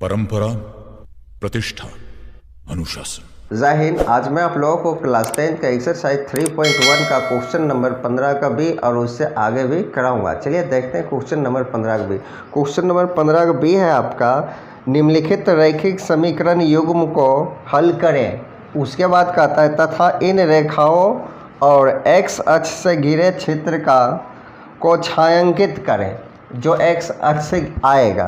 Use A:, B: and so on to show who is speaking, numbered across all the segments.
A: परंपरा, प्रतिष्ठा, अनुशासन।
B: जय हिंद। आज मैं आप लोगों को क्लास 10 का एक्सरसाइज 3.1 का क्वेश्चन नंबर 15 का भी और उससे आगे भी कराऊंगा। चलिए देखते हैं क्वेश्चन नंबर 15 का भी। क्वेश्चन नंबर 15 का भी है आपका, निम्नलिखित रैखिक समीकरण युग्म को हल करें। उसके बाद कहता है तथा इन रेखाओं और एक्स अक्ष से घिरे क्षेत्र को छायांकित करें, जो एक्स अक्ष से आएगा,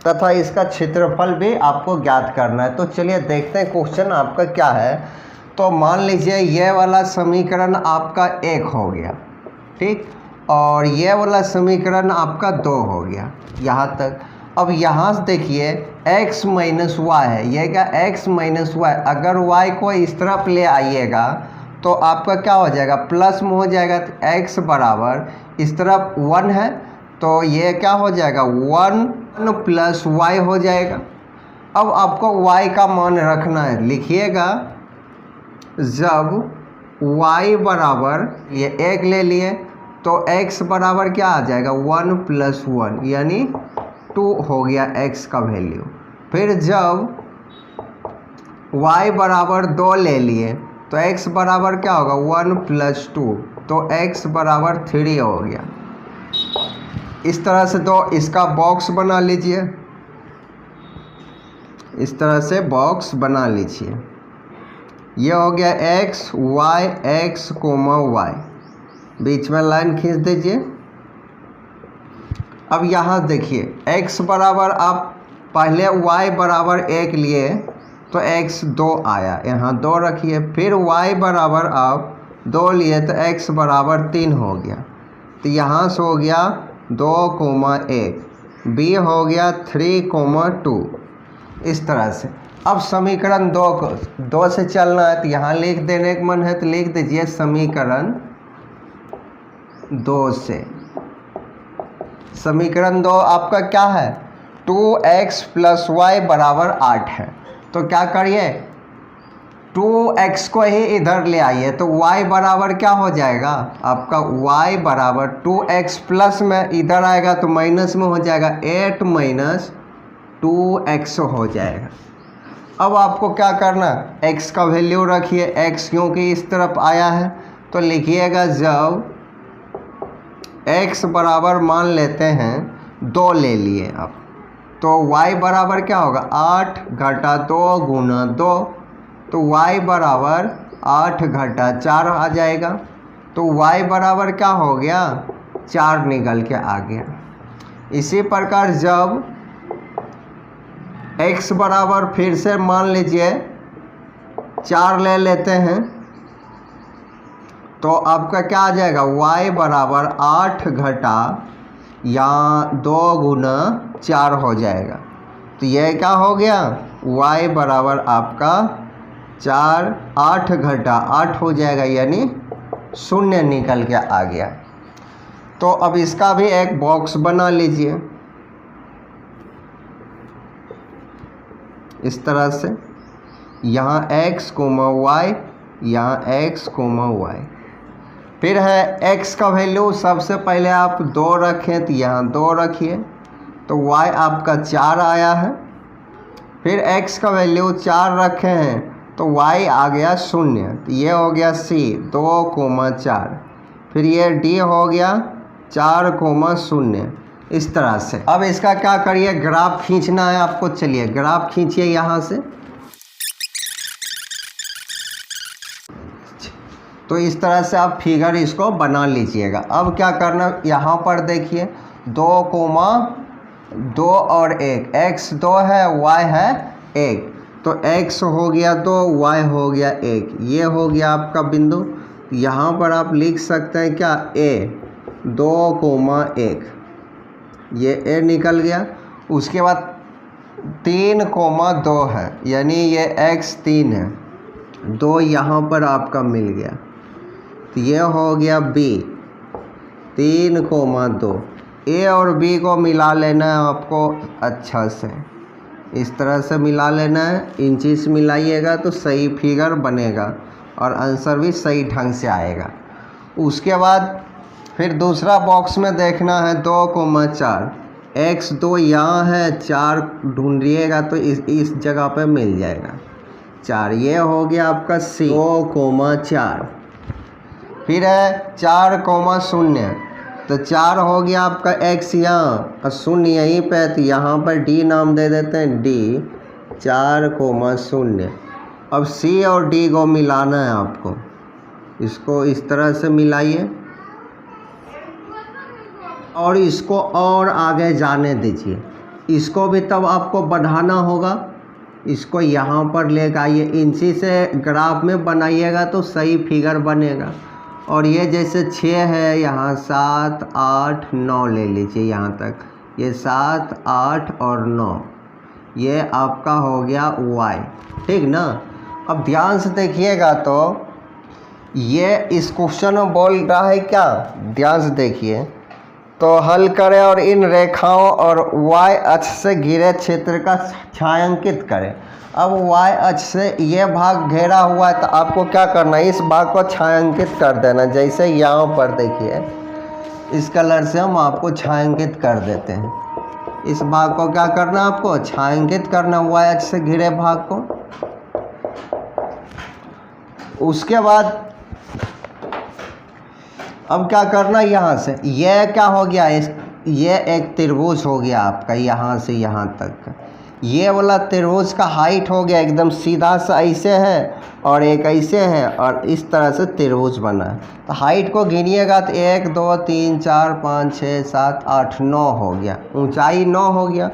B: तथा इसका क्षेत्रफल भी आपको ज्ञात करना है। तो चलिए देखते हैं क्वेश्चन आपका क्या है। तो मान लीजिए ये वाला समीकरण आपका 1 हो गया, ठीक, और ये वाला समीकरण आपका 2 हो गया यहाँ तक। अब यहाँ से देखिए x माइनस वाई है, ये क्या x माइनस वाई। अगर y को इस तरफ ले आइएगा तो आपका क्या हो जाएगा, प्लस में हो जाएगा। तो x बराबर इस तरफ 1 है तो ये क्या हो जाएगा, 1 प्लस वाई हो जाएगा। अब आपको y का मान रखना है, लिखिएगा जब y बराबर ये 1 ले लिए तो x बराबर क्या आ जाएगा, 1 प्लस 1 यानी 2 हो गया x का वैल्यू। फिर जब y बराबर 2 ले लिए तो x बराबर क्या होगा, 1 प्लस 2, तो x बराबर 3 हो गया। इस तरह से दो इसका बॉक्स बना लीजिए, इस तरह से बॉक्स बना लीजिए। ये हो गया x y x comma y, बीच में लाइन खींच दीजिए। अब यहाँ देखिए x बराबर आप पहले y बराबर 1 लिए तो x 2 आया, यहाँ 2 रखिए। फिर y बराबर आप 2 लिए तो x बराबर 3 हो गया। तो यहाँ से हो गया 2,1, b हो गया 3,2। इस तरह से अब समीकरण 2 से चलना है तो यहाँ लिख देने का मन है तो लिख दीजिए समीकरण 2 से। समीकरण 2 आपका क्या है, 2x प्लस वाई बराबर 8 है। तो क्या करिए, 2x को ही इधर ले आइए तो y बराबर क्या हो जाएगा आपका, y बराबर 2x प्लस में इधर आएगा तो माइनस में हो जाएगा, 8 माइनस 2x हो जाएगा। अब आपको क्या करना, x का वैल्यू रखिए, x क्योंकि इस तरफ आया है तो लिखिएगा जब x बराबर मान लेते हैं 2 ले लिए आप, तो y बराबर क्या होगा, 8 घटा 2 गुना 2, तो y बराबर 8 घटा 4 आ जाएगा। तो y बराबर क्या हो गया, 4 निकल के आ गया। इसी प्रकार जब x बराबर फिर से मान लीजिए 4 ले लेते हैं तो आपका क्या आ जाएगा, y बराबर 8 घटा या 2 गुना 4 हो जाएगा। तो यह क्या हो गया, y बराबर आपका 4, 8 घटा 8 हो जाएगा यानी 0 निकल के आ गया। तो अब इसका भी एक बॉक्स बना लीजिए इस तरह से, यहाँ x कोमा y, यहाँ x कोमा y। फिर है x का वैल्यू सबसे पहले आप 2 रखें तो यहाँ 2 रखिए तो y आपका 4 आया है। फिर x का वैल्यू 4 रखे हैं तो y आ गया 0, तो ये हो गया c 2,4। फिर ये d हो गया 4,0। इस तरह से अब इसका क्या करिए, ग्राफ खींचना है आपको। चलिए ग्राफ खींचिए यहाँ से। तो इस तरह से आप फिगर इसको बना लीजिएगा। अब क्या करना, यहाँ पर देखिए 2,2 और 1, x 2 है y है 1, तो x हो गया 2, y हो गया 1, ये हो गया आपका बिंदु। यहाँ पर आप लिख सकते हैं क्या, a 2,1, ये a निकल गया। उसके बाद 3,2 है यानी ये x 3 है, 2 यहाँ पर आपका मिल गया, तो ये हो गया b 3,2। a और b को मिला लेना है आपको अच्छा से, इस तरह से मिला लेना है, इंचिस मिलाइएगा तो सही फिगर बनेगा और आंसर भी सही ढंग से आएगा। उसके बाद फिर दूसरा बॉक्स में देखना है 2,4, x2 यहाँ है, 4 ढूंढिएगा तो इस जगह पे मिल जाएगा 4। ये हो गया आपका C 2,4। फिर है 4,0 तो 4 हो गया आपका x यहाँ और 0 यहीं पे, तो यहाँ पर D नाम दे देते हैं, D 4,0। अब C और D को मिलाना है आपको, इसको इस तरह से मिलाइए और इसको और आगे जाने दीजिए। इसको भी तब आपको बढ़ाना होगा, इसको यहाँ पर लेकर आइए, इंची से ग्राफ में बनाइएगा तो सही फिगर बनेगा। और ये जैसे 6 है, यहाँ 7, 8, 9 ले लीजिए यहाँ तक, ये 7, 8 और 9, ये आपका हो गया y, ठीक ना। अब ध्यान से देखिएगा तो ये इस क्वेश्चन में बोल रहा है क्या, ध्यान से देखिए तो हल करें और इन रेखाओं और y अक्ष से घिरे क्षेत्र का छायांकित करें। अब y अक्ष से ये भाग घेरा हुआ है तो आपको क्या करना है, इस भाग को छायांकित कर देना। जैसे यहाँ पर देखिए इस कलर से हम आपको छायांकित कर देते हैं, इस भाग को क्या करना है, आपको छायांकित करना y अक्ष से घिरे भाग को। उसके बाद अब क्या करना, यहाँ से ये क्या हो गया, ये एक त्रिभुज हो गया आपका, यहाँ से यहाँ तक ये वाला त्रिभुज का हाइट हो गया एकदम सीधा सा ऐसे है और एक ऐसे है और इस तरह से त्रिभुज बना है। तो हाइट को गिनिएगा तो 1 2 3 4 5 6 7 8 9 हो गया, ऊंचाई 9 हो गया।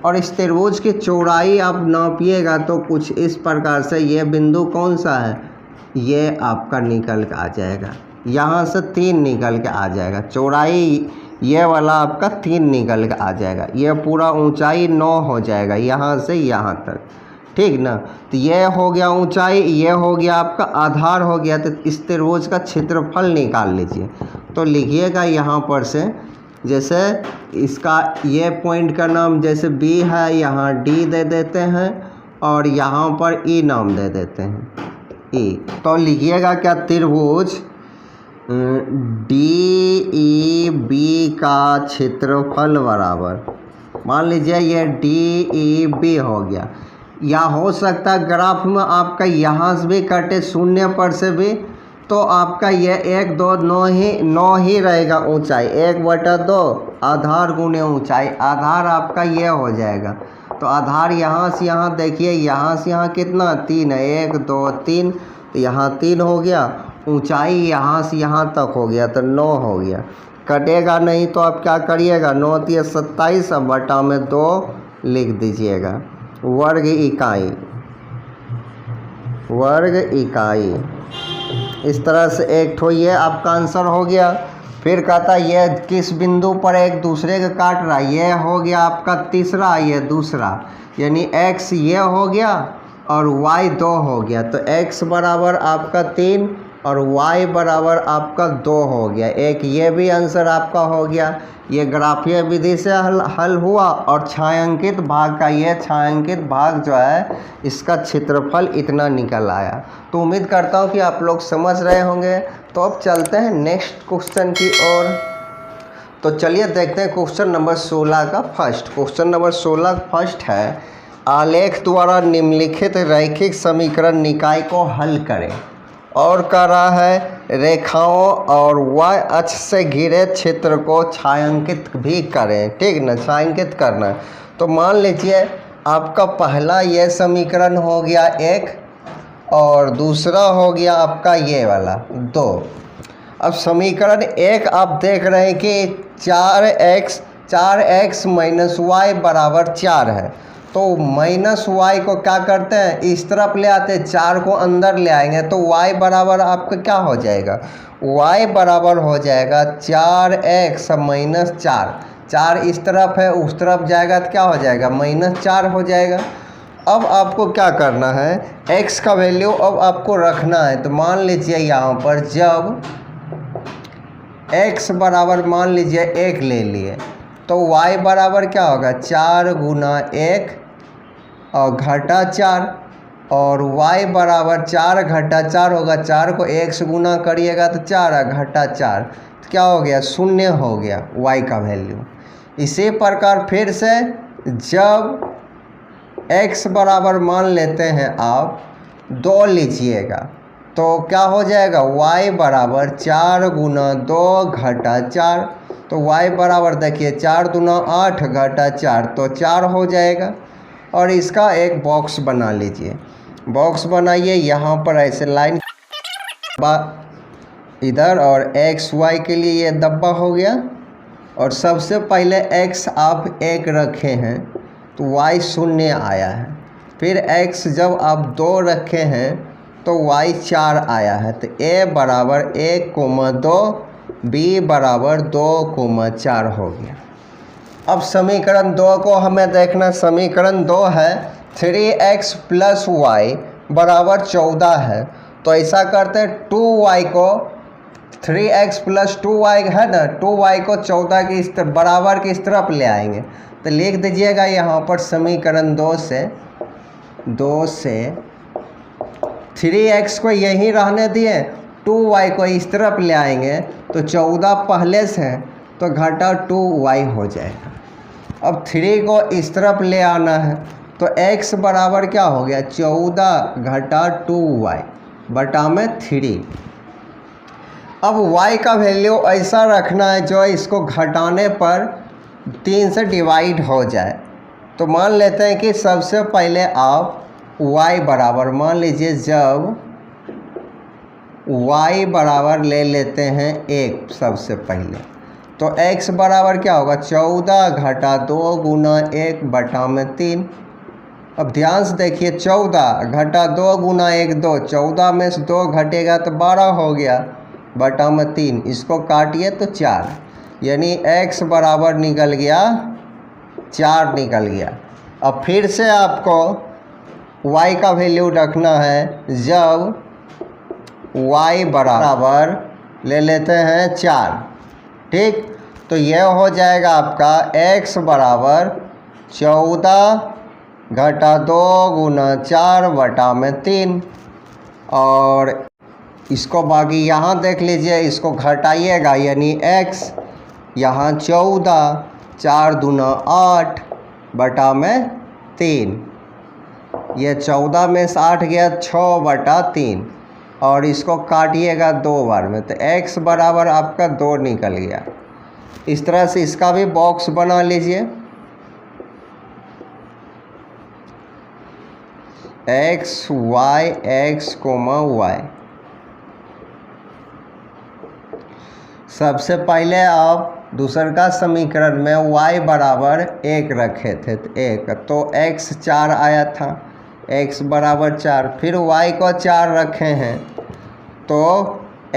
B: और इस त्रिभुज की चौड़ाई आप नापिएगा तो कुछ इस प्रकार से, ये बिंदु कौन सा है, ये आपका निकल के आ जाएगा, यहाँ से 3 निकल के आ जाएगा, चौड़ाई ये वाला आपका 3 निकल के आ जाएगा, ये पूरा ऊंचाई 9 हो जाएगा यहाँ से यहाँ तक, ठीक ना। तो ये हो गया ऊंचाई, ये हो गया आपका आधार हो गया। तो इस त्रिभुज का क्षेत्रफल निकाल लीजिए। तो लिखिएगा यहाँ पर से, जैसे इसका ये पॉइंट का नाम जैसे B है, यहाँ D दे देते हैं और यहाँ पर E नाम दे देते हैं, E। तो लिखिएगा क्या, त्रिभुज DEB का क्षेत्रफल बराबर, मान लीजिए ये DEB हो गया। या हो सकता है ग्राफ में आपका यहाँ से भी कटे 0 पर से भी, तो आपका ये 1 2 9 ही रहेगा ऊंचाई, 1/2 आधार गुणे ऊंचाई, आधार आपका ये हो जाएगा। तो आधार यहाँ से यहाँ देखिए, यहाँ से यहाँ कितना 3 है, 1 2 3, तो यहाँ 3 हो गया, ऊंचाई यहाँ से यहाँ तक हो गया तो 9 हो गया। कटेगा नहीं तो आप क्या करिएगा, 9 3 27 अब बटा में 2 लिख दीजिएगा, वर्ग इकाई, वर्ग इकाई। इस तरह से एक ठो ये आपका आंसर हो गया। फिर कहता ये किस बिंदु पर एक दूसरे के काट रहा है, ये हो गया आपका तीसरा, ये दूसरा, यानी x ये हो गया और y 2 हो गया। तो x बराबर आपका 3 और y बराबर आपका 2 हो गया। एक ये भी आंसर आपका हो गया। ये ग्राफीय विधि से हल हुआ और छायांकित भाग का, ये छायांकित भाग जो है इसका क्षेत्रफल इतना निकल आया। तो उम्मीद करता हूँ कि आप लोग समझ रहे होंगे। तो अब चलते हैं नेक्स्ट क्वेश्चन की ओर। तो चलिए देखते हैं क्वेश्चन नंबर 16 का फर्स्ट। क्वेश्चन नंबर 16 फर्स्ट है, आलेख द्वारा निम्नलिखित रैखिक समीकरण निकाय को हल करें। और कह रहा है रेखाओं और y अक्ष से घिरे क्षेत्र को छायांकित भी करें, ठीक ना, छायांकित करना है। तो मान लीजिए आपका पहला ये समीकरण हो गया 1 और दूसरा हो गया आपका ये वाला 2। अब समीकरण 1 आप देख रहे हैं कि 4x माइनस y बराबर 4 है। तो माइनस y को क्या करते हैं, इस तरफ ले आते हैं, 4 को अंदर ले आएंगे तो y बराबर आपका क्या हो जाएगा, y बराबर हो जाएगा 4x माइनस 4। 4 इस तरफ है, उस तरफ जाएगा तो क्या हो जाएगा, -4 हो जाएगा। अब आपको क्या करना है, x का वैल्यू अब आपको रखना है। तो मान लीजिए यहाँ पर जब x बराबर मान लीजिए 1 ले लिए तो y बराबर क्या होगा, 4 गुना 1 और घटा 4, और y बराबर 4 घटा 4 होगा। 4 को 1 से गुना करिएगा तो 4 घटा 4 तो क्या हो गया, 0 हो गया y का वैल्यू। इसी प्रकार फिर से जब x बराबर मान लेते हैं आप 2 लीजिएगा तो क्या हो जाएगा, y बराबर 4 गुना 2 घटा 4। तो y बराबर देखिए 4 दूना 8 घटा 4 तो 4 हो जाएगा। और इसका एक बॉक्स बना लीजिए, बॉक्स बनाइए, यहाँ पर ऐसे लाइन इधर और x y के लिए ये डब्बा हो गया। और सबसे पहले x आप 1 रखे हैं तो y 0 आया है। फिर x जब आप 2 रखे हैं तो y 4 आया है। तो a बराबर 1,2, b बराबर 2,4 हो गया। अब समीकरण 2 को हमें देखना। समीकरण 2 है 3x प्लस y बराबर 14 है। तो ऐसा करते हैं 2y को 3x प्लस 2y है ना, 2y को 14 की इस बराबर की इस तरफ ले आएंगे। तो लिख दीजिएगा यहाँ पर समीकरण 2 से 3x को यहीं रहने दिए, 2y को इस तरफ ले आएंगे तो 14 पहले से है तो घटा 2y हो जाएगा। अब 3 को इस तरफ ले आना है तो x बराबर क्या हो गया, 14 घटा 2y बटा में 3। अब y का वैल्यू ऐसा रखना है जो इसको घटाने पर 3 से डिवाइड हो जाए। तो मान लेते हैं कि सबसे पहले आप y बराबर मान लीजिए, जब y बराबर ले लेते हैं 1 सबसे पहले, तो x बराबर क्या होगा, 14 घटा 2 गुना 1 बटा में 3। अब ध्यान से देखिए, 14 घटा 2 गुना 1 2, 14 में से 2 घटेगा तो 12 हो गया बटा में 3। इसको काटिए तो 4, यानी x बराबर निकल गया 4 निकल गया। अब फिर से आपको y का वैल्यू रखना है, जब y बराबर ले लेते हैं 4, ठीक। तो यह हो जाएगा आपका x बराबर 14 घटा 2 गुना 4 बटा में 3। और इसको बाकी यहाँ देख लीजिए, इसको घटाइएगा यानी x यहाँ 14, 4 दूना 8 बटा में 3। ये 14 में से 8 गया 6 बटा 3। और इसको काटिएगा 2 बार में तो x बराबर आपका 2 निकल गया। इस तरह से इसका भी बॉक्स बना लीजिए, x y x y। सबसे पहले आप दूसर का समीकरण में y बराबर 1 रखे थे तो 1, तो x 4 आया था, x बराबर 4। फिर y को 4 रखे हैं तो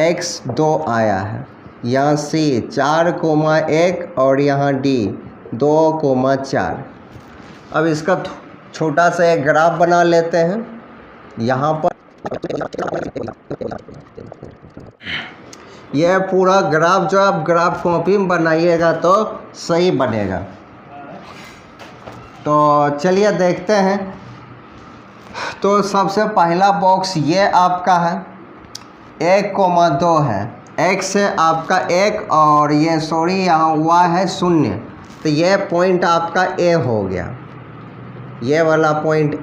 B: x 2 आया है। यहाँ c 4,1 और यहाँ d 2,4। अब इसका छोटा सा एक ग्राफ बना लेते हैं। यहाँ पर यह पूरा ग्राफ जो आप ग्राफ कॉपी में बनाइएगा तो सही बनेगा। तो चलिए देखते हैं। तो सबसे पहला बॉक्स ये आपका है 1,2 है, x से आपका 1 और ये सॉरी यहाँ y है 0। तो ये पॉइंट आपका a हो गया, ये वाला पॉइंट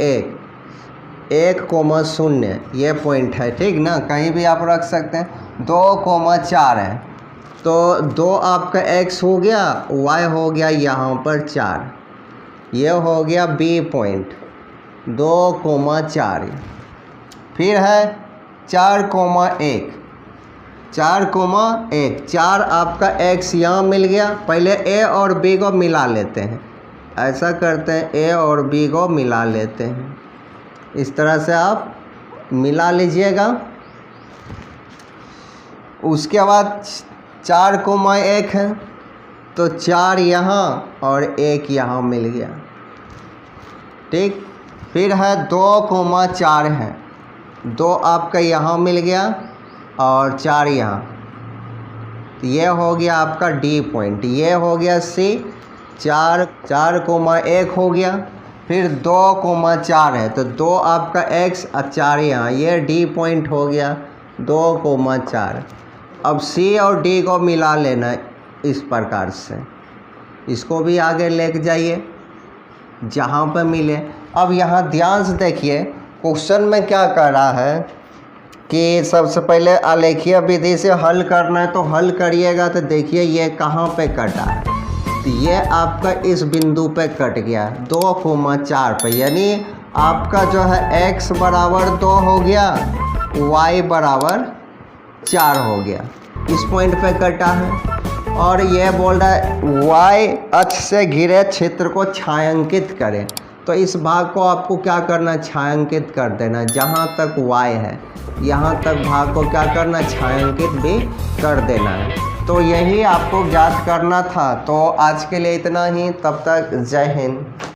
B: 1,0 ये पॉइंट है, ठीक ना, कहीं भी आप रख सकते हैं। 2,4 है तो 2 आपका x हो गया, y हो गया यहाँ पर 4, ये हो गया b पॉइंट 2,4। फिर है 4,1 4 आपका x यहाँ मिल गया। पहले a और b को मिला लेते हैं, ऐसा करते हैं a और b को मिला लेते हैं। इस तरह से आप मिला लीजिएगा। उसके बाद 4,1 है तो 4 यहाँ और 1 यहाँ मिल गया, ठीक। फिर है 2,4 है, 2 आपका यहाँ मिल गया और 4 यहाँ, तो ये हो गया आपका D पॉइंट। ये हो गया C, 4,1 हो गया। फिर 2,4 है तो 2 आपका x और 4 यहाँ, ये D पॉइंट हो गया 2,4। अब C और D को मिला लेना इस प्रकार से, इसको भी आगे लेके जाइए जहाँ पे मिले। अब यहाँ ध्यान से देखिए क्वेश्चन में क्या कर रहा है कि सबसे पहले आलेखीय विधि से हल करना है, तो हल करिएगा तो देखिए ये कहाँ पे कटा है, तो ये आपका इस बिंदु पे कट गया 2,4 पे, यानी आपका जो है x बराबर 2 हो गया, y बराबर 4 हो गया, इस पॉइंट पे कटा है। और ये बोल रहा है y अक्ष से घिरे क्षेत्र को छायांकित करें, तो इस भाग को आपको क्या करना, छायांकित कर देना, जहाँ तक y है यहाँ तक भाग को क्या करना, छायांकित भी कर देना है। तो यही आपको ज्ञात करना था। तो आज के लिए इतना ही, तब तक जय हिंद।